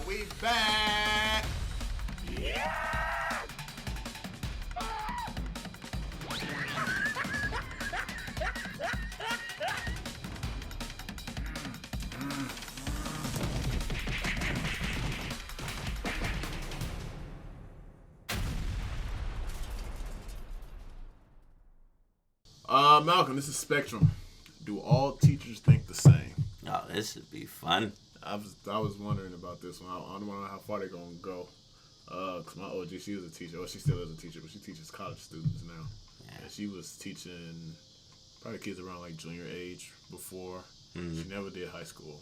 We back. Yeah! Malcolm, this is Spectrum. Do all teachers think the same? Oh, this should be fun. I was wondering about this one. I don't know how far they're gonna go. Cause my OG, she was a teacher. Well, she still is a teacher, but she teaches college students now. Yeah. And she was teaching probably kids around like junior age before. Mm-hmm. She never did high school.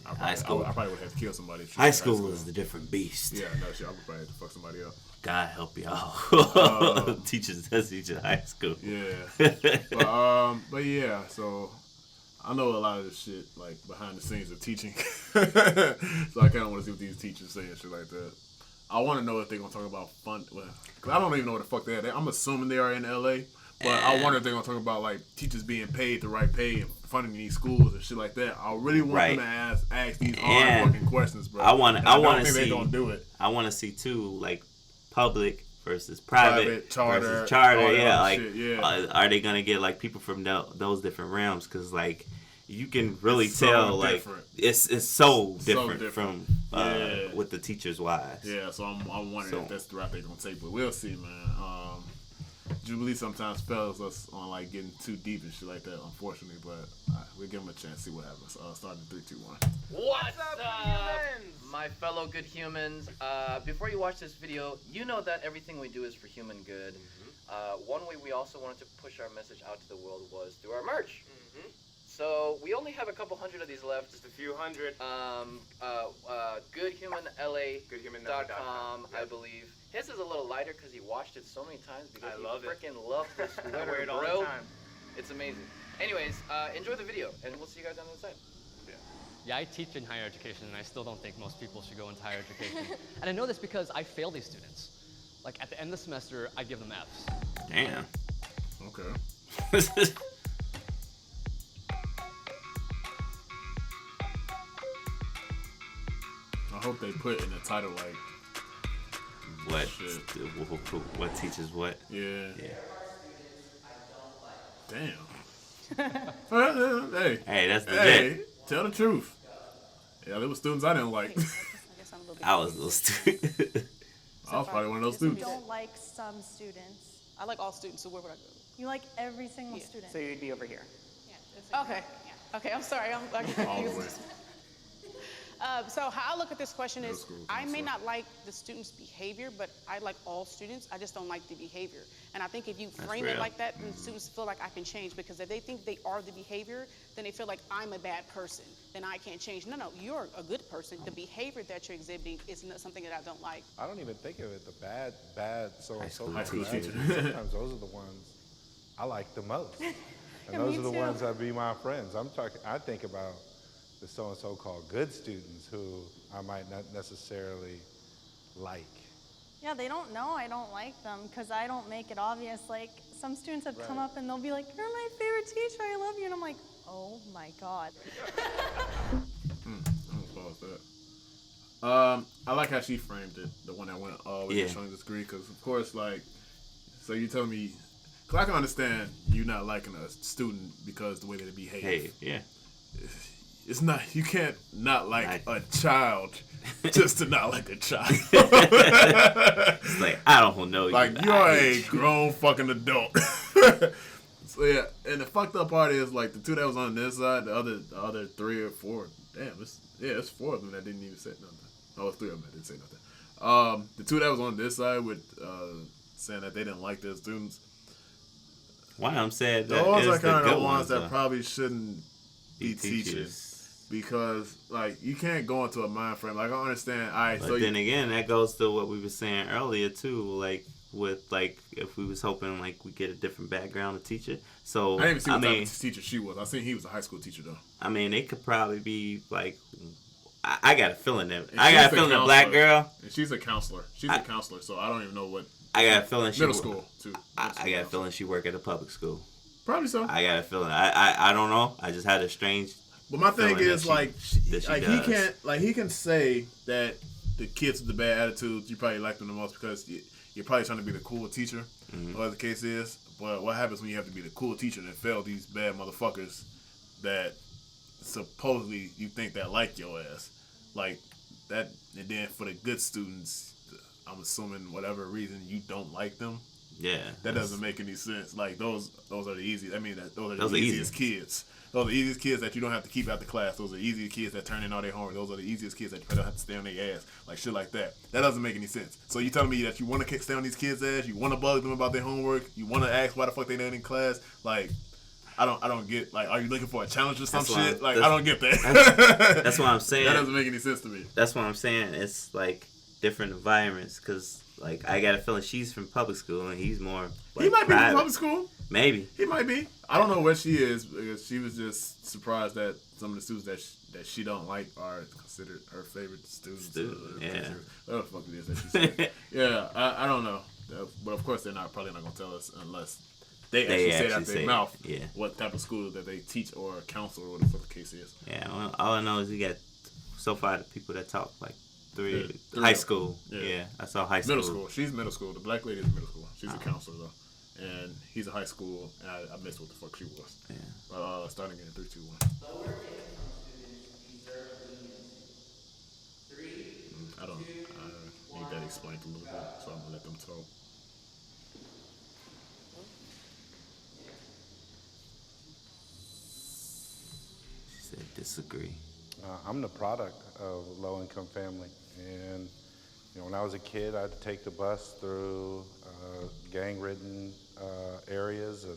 High school. I probably would have to kill somebody. High school is the different beast. Yeah, no shit. I would probably have to fuck somebody up. God help y'all. Teachers does teach in high school. Yeah. But yeah, so I know a lot of this shit like behind the scenes of teaching. So I kind of want to see what these teachers say and shit like that. I want to know if they're gonna talk about fun. Well, cause I don't even know what the fuck they are. I'm assuming they are in LA, but I wonder if they're gonna talk about like teachers being paid the right pay and funding these schools and shit like that. I really want them to ask these hard fucking questions, bro. I want to see. They gonna do it. I want to see too, like public versus private charter versus charter. Yeah, like shit, are they gonna get like people from those different realms? Because like you can really tell like different. it's so different from Yeah. with the teachers wise. Yeah, so I'm wondering if that's the route they're gonna take, but we'll see, man. Jubilee sometimes fails us on like getting too deep and shit like that, unfortunately, but we'll give them a chance, see what happens. Starting in 3, 2, 1. What's up, humans? My fellow good humans. Before you watch this video, you know that everything we do is for human good. One way we also wanted to push our message out to the world was through our merch. So we only have a couple hundred of these left. Just a few hundred. Goodhumanla.com, I believe. His is a little lighter because he washed it so many times because he freaking loves this sweater, I wear it all bro. the time. It's amazing. Anyways, enjoy the video, and we'll see you guys on the inside. Yeah, I teach in higher education, and I still don't think most people should go into higher education. And I know this because I fail these students. Like, at the end of the semester, I give them Fs. Damn. Okay. I hope they put in the title like what teaches what? Yeah. Damn. Hey, that's legit. Hey, tell the truth. Yeah, there were students I didn't like. I was those students. I was probably one of those students. You don't like some students. I like all students, so where would I go? You like every single student. So you'd be over here. Yeah. Okay. Yeah. Okay, I'm sorry. I'm All the way. So how I look at this question is, school, I may not like the student's behavior, but I like all students. I just don't like the behavior. And I think if you frame it like that, then students feel like I can change, because if they think they are the behavior, then they feel like I'm a bad person, then I can't change. No, you're a good person. The behavior that you're exhibiting is not something that I don't like. I don't even think of it, the bad so-and-so. High school teacher. Sometimes those are the ones I like the most. And those are the ones that be my friends. I think about the so-and-so called good students who I might not necessarily like. Yeah, they don't know I don't like them because I don't make it obvious. Like, some students have come up and they'll be like, "You're my favorite teacher, I love you." And I'm like, oh my God. I'm gonna pause that. I like how she framed it, the one that went with showing the screen, because of course, like, so you tell me, because I can understand you not liking a student because the way that they behave. Yeah. It's not, you can't not like a child just to not like a child. It's like, I don't know you. Like, you're a grown fucking adult. So yeah, and the fucked up part is like the two that was on this side, the other 3 or 4. Damn, it's 4 of them that didn't even say nothing. Oh, it's 3 of them that didn't say nothing. The 2 that was on this side with saying that they didn't like their students. Why I'm sad that those are kind of the good ones that probably shouldn't be teachers. teaching. Because, like, you can't go into a mind frame. Like, I understand. But then again, that goes to what we were saying earlier, too. Like, with, like, if we was hoping, like, we get a different background of teacher. So, I didn't even see what type of teacher she was. I seen he was a high school teacher, though. I mean, it could probably be, like, I got a feeling that. I got a feeling a black girl. And she's a counselor. She's a counselor, so I don't even know what. I got a feeling she. Middle school, too. I got a feeling she work at a public school. Probably so. I got a feeling. I don't know. I just had a strange But my thing feeling is he can't he can say that the kids with the bad attitudes, you probably like them the most because you're probably trying to be the cool teacher, whatever the case is. But what happens when you have to be the cool teacher and fail these bad motherfuckers that supposedly you think that like your ass, like that, and then for the good students, I'm assuming whatever reason you don't like them. Yeah, that doesn't make any sense. Like those are the easiest. I mean, those are the easiest kids. Those are the easiest kids that you don't have to keep out the class. Those are the easiest kids that turn in all their homework. Those are the easiest kids that you don't have to stay on their ass. Like shit like that. That doesn't make any sense. So you telling me that you want to stay on these kids' ass? You want to bug them about their homework? You want to ask why the fuck they not in class? Like, I don't get. Like, are you looking for a challenge or some shit? Like, I don't get that. That's what I'm saying. That doesn't make any sense to me. That's what I'm saying. It's like different environments because. Like, I got a feeling she's from public school and he's more like, he might private. be from public school. Maybe. He might be. I don't know where she is because she was just surprised that some of the students that she don't like are considered her favorite students. Yeah. Whatever the fuck it is that she said. Yeah, I don't know. But of course they're probably not going to tell us unless they actually say it out their mouth what type of school that they teach or counsel or whatever the fuck the case is. Yeah, well, all I know is you got so far the people that talk like three high school. Yeah, I saw high school. Middle school. She's middle school. The black lady is middle school. She's a counselor though, and he's a high school. And I missed what the fuck she was. Yeah. But starting in 3, 2, 1. I need that explained a little bit, so I'm gonna let them talk. She said disagree. I'm the product of a low-income family, and when I was a kid, I had to take the bus through gang-ridden areas and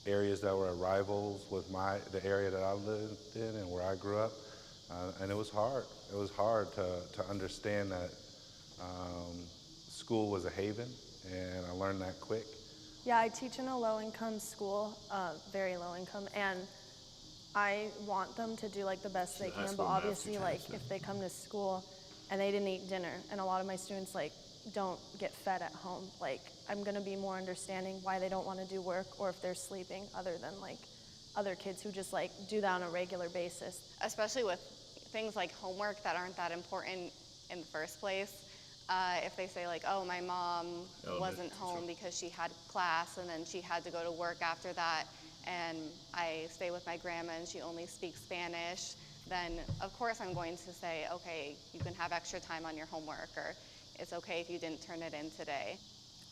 areas that were rivals with the area that I lived in and where I grew up, and it was hard. It was hard to understand that school was a haven, and I learned that quick. Yeah, I teach in a low-income school, very low-income, and I want them to do like the best they can, but obviously like if they come to school and they didn't eat dinner, and a lot of my students like don't get fed at home, like I'm gonna be more understanding why they don't want to do work or if they're sleeping, other than like other kids who just like do that on a regular basis. Especially with things like homework that aren't that important in the first place. If they say like, oh, my mom wasn't home because she had class and then she had to go to work after that, and I stay with my grandma and she only speaks Spanish, then of course I'm going to say, okay, you can have extra time on your homework, or it's okay if you didn't turn it in today.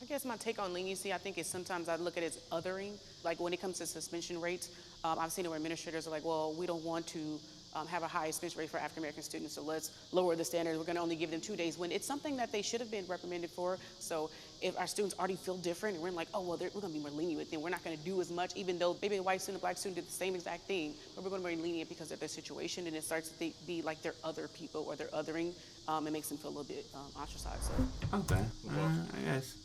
I guess my take on leniency, I think, is sometimes I look at it as othering. Like when it comes to suspension rates, I've seen it where administrators are like, well, we don't want to have a high suspension rate for African-American students, so let's lower the standard. We're going to only give them 2 days, when it's something that they should have been reprimanded for. So if our students already feel different and we're like, oh, well, we're going to be more lenient with them, we're not going to do as much, even though maybe a white student, a black student did the same exact thing, but we're going to be more lenient because of their situation, and it starts to be like they're other people or they're othering. It makes them feel a little bit ostracized. So. Okay, I guess.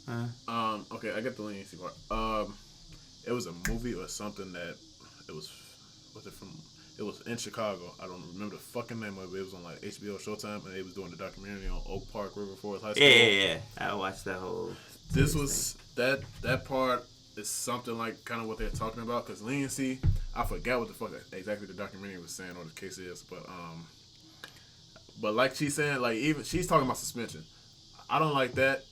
Okay, I get the leniency part. It was a movie or something that it was in Chicago. I don't remember the fucking name of it. It was on like HBO Showtime, and they was doing the documentary on Oak Park River Forest High School. Yeah. I watched that whole. This was that part is something like kind of what they're talking about, because leniency. I forgot what the fuck exactly the documentary was saying or the case is, but like she's saying, like even she's talking about suspension. I don't like that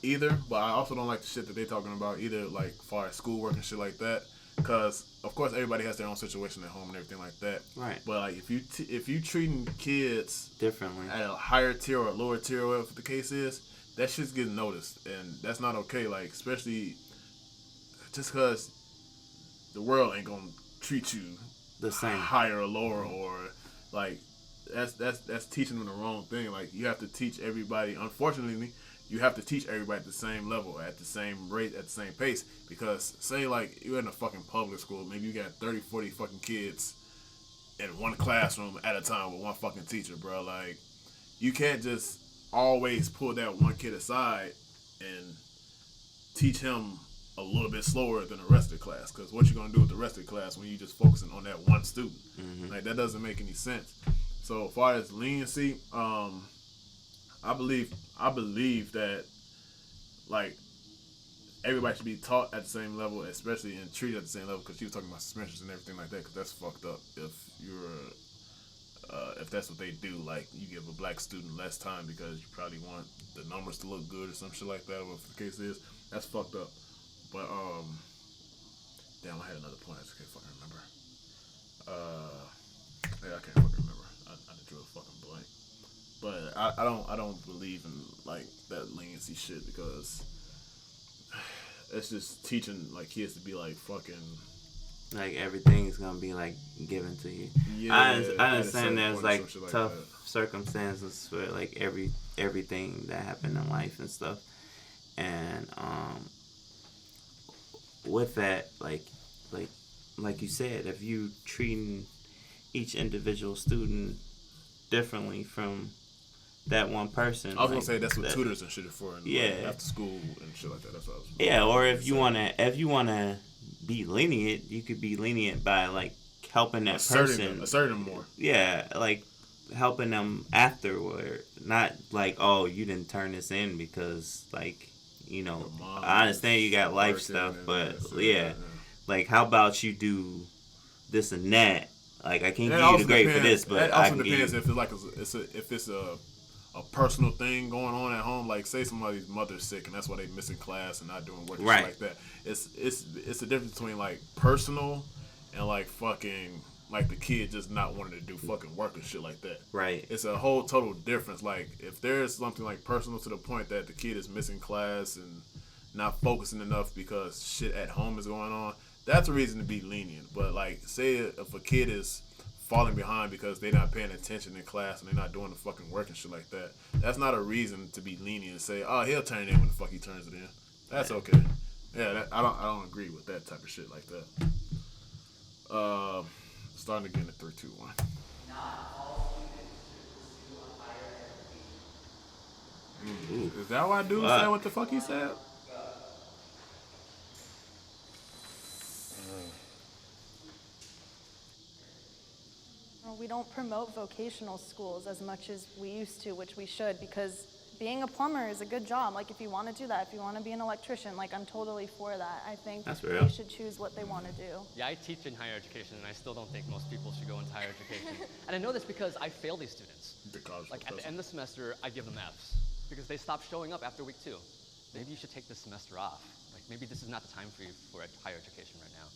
either, but I also don't like the shit that they're talking about either, like far as schoolwork and shit like that. Because of course everybody has their own situation at home and everything like that. Right. But like if you treating kids differently at a higher tier or a lower tier, whatever the case is, that shit's getting noticed, and that's not okay. Like especially just because the world ain't gonna treat you the same, higher or lower, or like that's teaching them the wrong thing. Like you have to teach everybody. Unfortunately, you have to teach everybody at the same level, at the same rate, at the same pace. Because say like you're in a fucking public school, maybe you got 30, 40 fucking kids in one classroom at a time with one fucking teacher, bro. Like you can't just always pull that one kid aside and teach him a little bit slower than the rest of the class. Because what you gonna do with the rest of the class when you just focusing on that one student? Mm-hmm. Like that doesn't make any sense. So as far as leniency, I believe that like everybody should be taught at the same level, especially and treated at the same level. Because she was talking about suspensions and everything like that. Because that's fucked up. If that's what they do, like you give a black student less time because you probably want the numbers to look good or some shit like that, whatever the case is, that's fucked up. But damn, I had another point. I just can't fucking remember. Yeah, I can't fucking remember. I drew a fucking blank. But I don't believe in like that leniency shit because it's just teaching like kids to be like fucking. Like everything's gonna be like given to you. Yeah, I understand there's like tough like circumstances for like everything that happened in life and stuff, and with that like you said, if you treating each individual student differently from that one person. I was gonna say that's what tutors and shit are for. And yeah, like after school and shit like that. That's what I was. Yeah, or if you wanna be lenient, you could be lenient by like helping that person. Asserting them more. Yeah, like helping them afterward. Not like, oh, you didn't turn this in because like, you know, I understand you got life stuff, but yeah. Like how about you do this and that? Like I can't give you the grade for this, but it also depends if it's like if it's a personal thing going on at home. Like say somebody's mother's sick and that's why they missing class and not doing work and shit like that. It's the difference between like personal and like fucking like the kid just not wanting to do fucking work and shit like that. Right. It's a whole total difference. Like if there's something like personal to the point that the kid is missing class and not focusing enough because shit at home is going on, that's a reason to be lenient. But like say if a kid is falling behind because they're not paying attention in class and they're not doing the fucking work and shit like that, that's not a reason to be lenient and say, oh, he'll turn it in when the fuck he turns it in. That's okay. Yeah, I don't agree with that type of shit like that. Starting again at 3, 2, 1. Not all students should pursue a higher education. Is that why dude said what the fuck he said? We don't promote vocational schools as much as we used to, which we should, because being a plumber is a good job. Like if you want to do that, if you want to be an electrician, like I'm totally for that. I think they should choose what they want to do. Yeah, I teach in higher education, and I still don't think most people should go into higher education. And I know this because I fail these students. Like at the end of the semester, I give them Fs because they stop showing up after week 2. Maybe you should take this semester off. Like maybe this is not the time for you for higher education right now.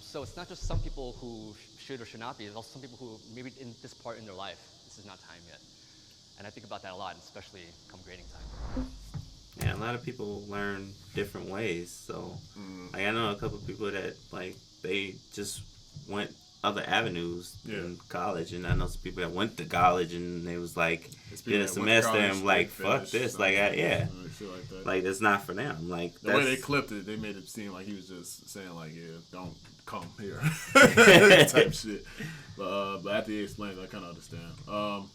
So it's not just some people who should or should not be, it's also some people who maybe in this part in their life, this is not time yet. And I think about that a lot, especially come grading time. Yeah, a lot of people learn different ways. So like, I know a couple of people that like they just went other avenues in college, and I know some people that went to college and they was like did a semester and like fuck this, like like it's not for them. Like the way they clipped it, they made it seem like he was just saying like, yeah, don't come here type shit. But after he explained, I kind of understand.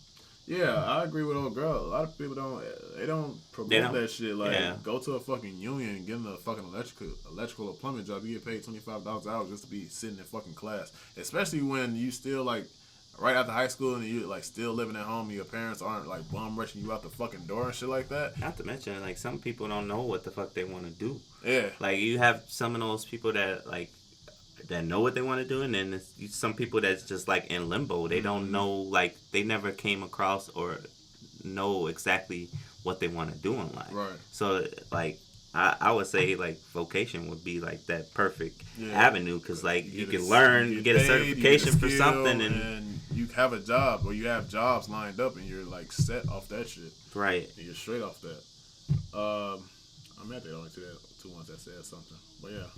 Yeah, I agree with old girl. A lot of people don't promote that shit. Like, go to a fucking union and get in a fucking electrical or plumbing job. You get paid $25 an hour just to be sitting in fucking class. Especially when you still like right after high school and you like still living at home and your parents aren't like bum rushing you out the fucking door and shit like that. Not to mention, like some people don't know what the fuck they want to do. Yeah. Like you have some of those people that like that know what they want to do, and then some people that's just like in limbo. They don't know, like they never came across or know exactly what they want to do in life. Right. So like I would say like vocation would be like that perfect avenue, because like you can learn, get a certification for something, and you have a job or you have jobs lined up and you're like set off that shit. Right. And you're straight off that. I'm at the only two ones that said something, but yeah.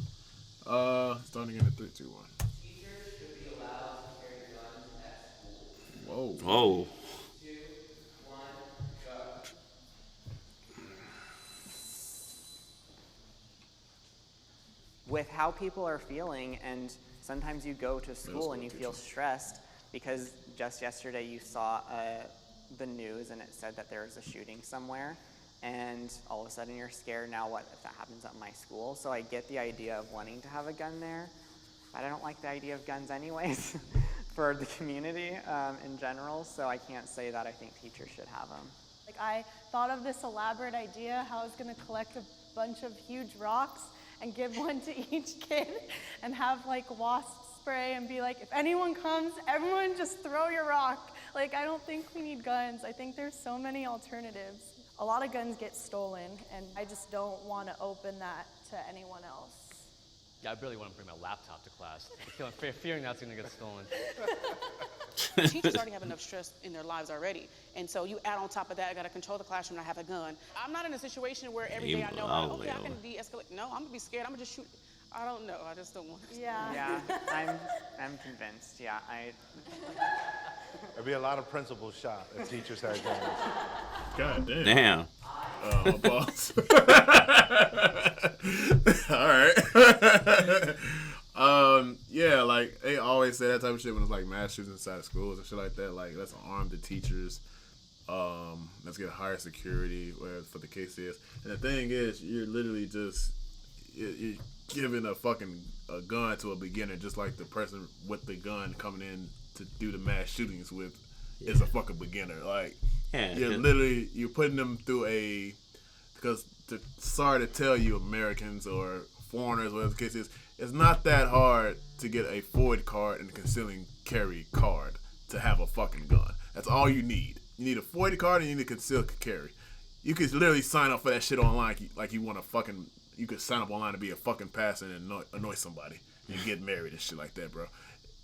Starting in 3, 2, 1. Teachers should be allowed to carry guns at Whoa. school. 2, 1, go. With how people are feeling, and sometimes you go to school and you feel stressed because just yesterday you saw the news and it said that there was a shooting somewhere. And all of a sudden you're scared, now what if that happens at my school? So I get the idea of wanting to have a gun there, but I don't like the idea of guns anyways for the community in general, so I can't say that I think teachers should have them. Like I thought of this elaborate idea how I was going to collect a bunch of huge rocks and give one to each kid and have like wasp spray and be like, if anyone comes, everyone just throw your rock. Like, I don't think we need guns. I think there's so many alternatives. A lot of guns get stolen, and I just don't want to open that to anyone else. Yeah, I barely want to bring my laptop to class, fearing that's going to get stolen. Teachers already have enough stress in their lives already. And so you add on top of that, I got to control the classroom, I have a gun. I'm not in a situation where every day I know, okay, I can de-escalate. No, I'm going to be scared. I'm going to just shoot. I don't know. I just don't want to. Yeah, I'm convinced. Yeah, There'd be a lot of principals shot if teachers had guns. God damn. Damn. Boss. All right. Yeah, like they always say that type of shit when it's like mass shootings inside of schools and shit like that. Like, let's arm the teachers. Let's get higher security, whatever for the case is. And the thing is, you're literally just you're giving a gun to a beginner, just like the person with the gun coming in to do the mass shootings with is a fucking beginner. Like, you're putting them through sorry to tell you, Americans or foreigners, whatever the case is, it's not that hard to get a FOID card and a concealing carry card to have a fucking gun. That's all you need. You need a FOID card and you need a concealed carry. You could literally sign up for that shit online like you want to fucking. You could sign up online to be a fucking pastor and annoy somebody and get married and shit like that, bro.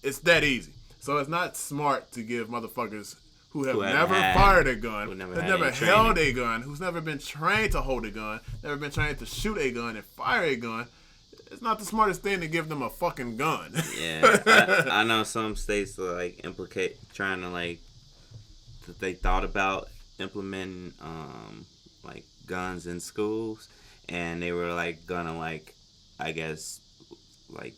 It's that easy. So it's not smart to give motherfuckers who have never fired a gun, who's never held a gun, who's never been trained to hold a gun, never been trained to shoot a gun and fire a gun. It's not the smartest thing to give them a fucking gun. Yeah, I know some states like trying to like that they thought about implementing like guns in schools, and they were like gonna like, I guess like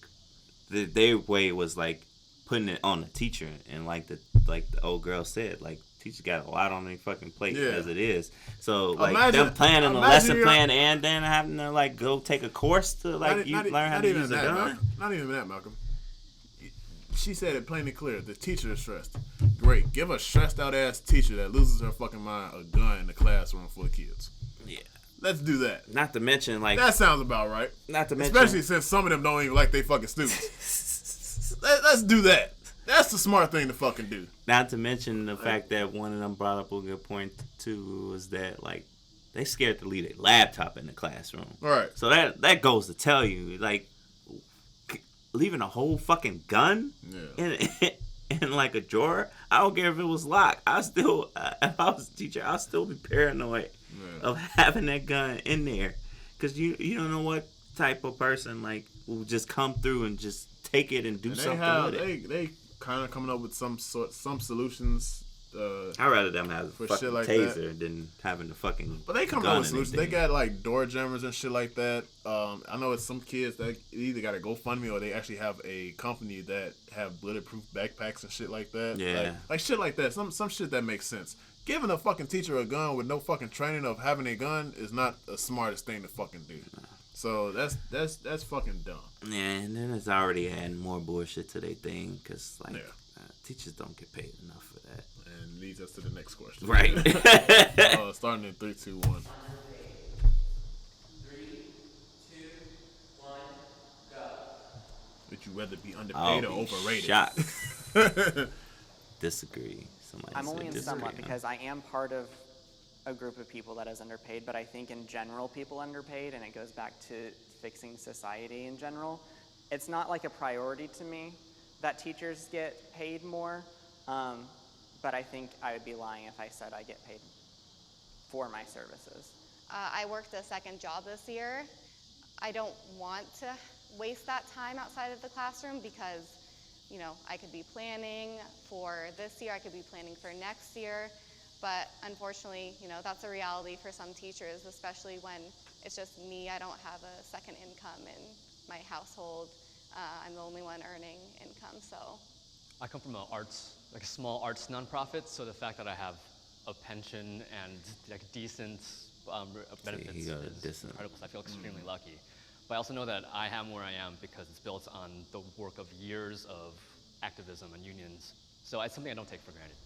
their way was like putting it on the teacher, and like the old girl said, like teachers got a lot on their fucking plate as it is. So like them planning a lesson plan and then having to like go take a course to like learn how to use a gun. Not even that, Malcolm. She said it plain and clear. The teacher is stressed. Great. Give a stressed out ass teacher that loses her fucking mind a gun in the classroom full of kids. Yeah. Let's do that. Not to mention like that sounds about right. Not to mention, especially since some of them don't even like they fucking students. Let's do that. That's the smart thing to fucking do. Not to mention the fact that one of them brought up a good point too, was that like they scared to leave their laptop in the classroom. Right. So that goes to tell you, like, leaving a whole fucking gun in like a drawer. I don't care if it was locked. If I was a teacher, I'll still be paranoid of having that gun in there, because you don't know what type of person like will just come through and just take it and do something with it. They kind of coming up with some solutions. I'd rather them have a fucking shit like taser than having the fucking. But they come up with solutions. They got like door jammers and shit like that. I know it's some kids that either got a GoFundMe or they actually have a company that have bulletproof backpacks and shit like that. Yeah, like shit like that. Some shit that makes sense. Giving a fucking teacher a gun with no fucking training of having a gun is not the smartest thing to fucking do. So that's fucking dumb. Yeah, and then it's already adding more bullshit to their thing, because like teachers don't get paid enough for that. And leads us to the next question. Right. Starting in 3, 2, 1. 3, 2, 1, go. Would you rather be underpaid or overrated? Shot. Disagree. I'm only in somewhat because I am part of a group of people that is underpaid, but I think in general people underpaid, and it goes back to fixing society in general. It's not like a priority to me that teachers get paid more, but I think I would be lying if I said I get paid for my services. I worked a second job this year. I don't want to waste that time outside of the classroom because, you know, I could be planning for this year, I could be planning for next year. But unfortunately, you know, that's a reality for some teachers, especially when it's just me. I don't have a second income in my household. I'm the only one earning income, so. I come from a small arts nonprofit, so the fact that I have a pension and like decent benefits is incredible. So I feel extremely lucky. But I also know that I am where I am because it's built on the work of years of activism and unions. So it's something I don't take for granted.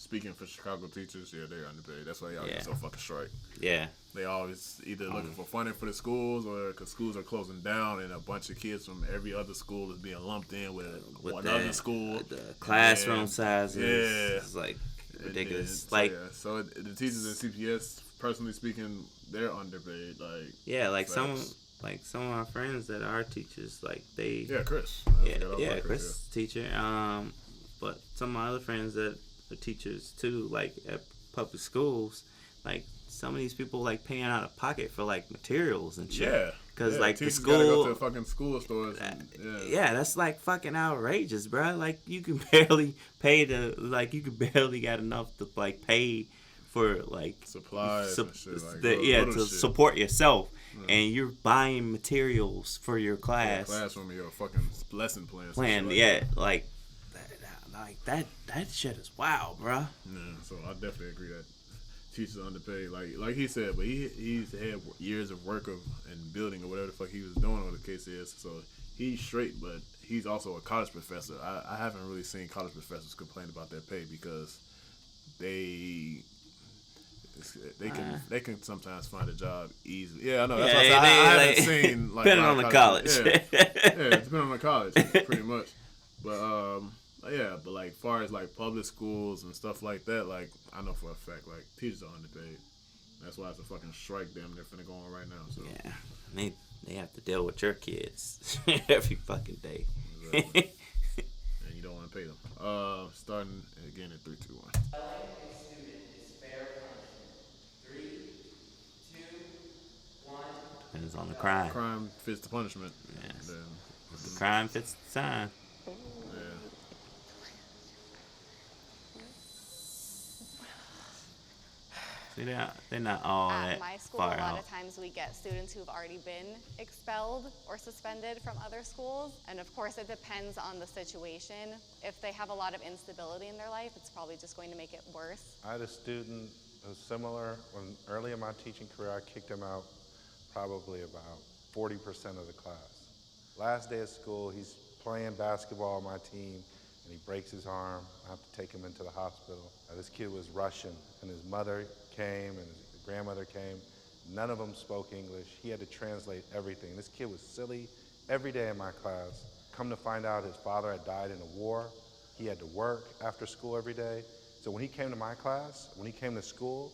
speaking for Chicago teachers, yeah, they're underpaid. That's why y'all get so fucking strike. Yeah. They always either looking for funding for the schools or because schools are closing down and a bunch of kids from every other school is being lumped in with one other school. The classroom sizes. Yeah. It's like ridiculous. So the teachers in CPS, personally speaking, they're underpaid. Some of my friends that are teachers, like they. Yeah, Chris. Chris teacher. But some of my other friends that are teachers too, like at public schools, like some of these people like paying out of pocket for like materials and shit. Yeah. Because like the school. Gotta go to fucking school stores. That's like fucking outrageous, bro. Like you can barely pay you can barely get enough to like pay for like supplies and shit. To support yourself. And you're buying materials for your class. Your classroom or your fucking lesson plan. That shit is wild, bro. Yeah, so I definitely agree that teachers are underpaid. Like he said, but he's had years of work and building or whatever the fuck he was doing, whatever the case is. So he's straight, but he's also a college professor. I haven't really seen college professors complain about their pay because they can sometimes find a job easily. Yeah, I know. That's I haven't seen like depending on the college. Depending on the college, pretty much. But but like far as like public schools and stuff like that, like I know for a fact like teachers are underpaid. That's why it's a fucking strike damn near finna go on right now. So yeah, they have to deal with your kids every fucking day. Exactly. And you don't want to pay them. Starting again in 3, 2, 1. And it's on the crime. Crime fits the punishment. Yes. The crime fits the sign. See, they're not all At that my school, far a lot out. of times we get students who've already been expelled or suspended from other schools. And of course, it depends on the situation. If they have a lot of instability in their life, it's probably just going to make it worse. I had a student who was similar. When early in my teaching career, I kicked him out probably about 40% of the class. Last day of school, he's playing basketball on my team, and he breaks his arm. I have to take him into the hospital. This kid was Russian, and his mother came, and his grandmother came. None of them spoke English. He had to translate everything. This kid was silly every day in my class. Come to find out, his father had died in a war. He had to work after school every day. So when he came to my class, when he came to school,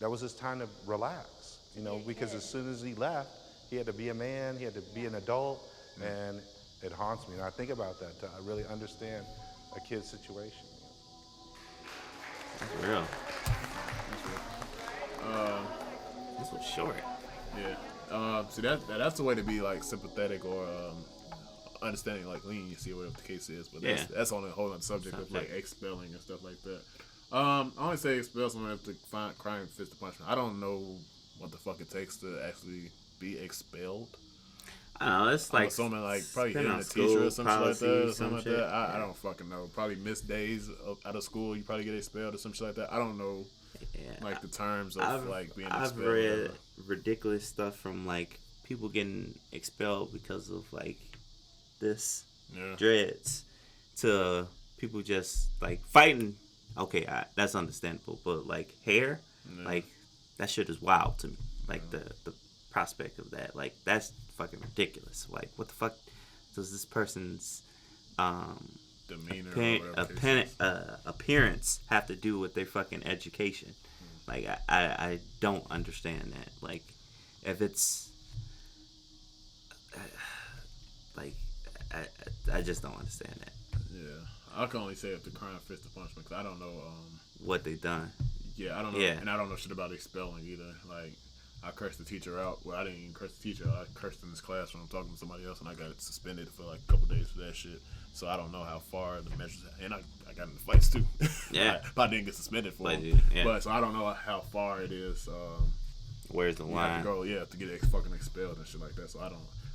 that was his time to relax, because as soon as he left, he had to be a man, he had to be an adult, and it haunts me. And I think about that to really understand a kid's situation. That's real. This was short. Yeah. See, that's the way to be like sympathetic or understanding, like leniency or whatever the case is. But that's on a whole other subject of like expelling and stuff like that. I only say expel someone if the crime fits the punishment. I don't know what the fuck it takes to actually be expelled. I don't know. It's like someone like probably hitting a teacher or something like that, or something like that. I don't fucking know. Probably missed days out of school. You probably get expelled or some shit like that. I don't know. Like the terms of like being expelled. I've read ridiculous stuff from like people getting expelled because of like this dreads to people just like fighting. Okay, that's understandable, but like hair, like that shit is wild to me. Like the prospect of that, like that's fucking ridiculous. Like what the fuck does this person's demeanor appearance have to do with their fucking education? Like I don't understand that. Like if it's like I just don't understand that. Yeah, I can only say if the crime fits the punishment because I don't know what they done. Yeah, I don't know, and I don't know shit about expelling either. Like I cursed the teacher out. Well, I didn't even curse the teacher. I cursed in this classroom talking to somebody else, and I got suspended for like a couple days for that shit. So I don't know how far the measures. And I got into fights too. Yeah, I didn't get suspended for it. Yeah. But so I don't know how far it is. Where's the line? To get fucking expelled and shit like that. So I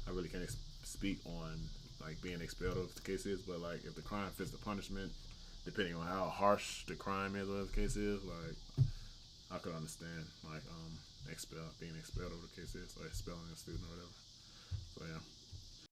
really can't speak on like being expelled if the case is. But like if the crime fits the punishment, depending on how harsh the crime is, whatever the case is, like I could understand like being expelled over the case is, or expelling a student or whatever. So yeah.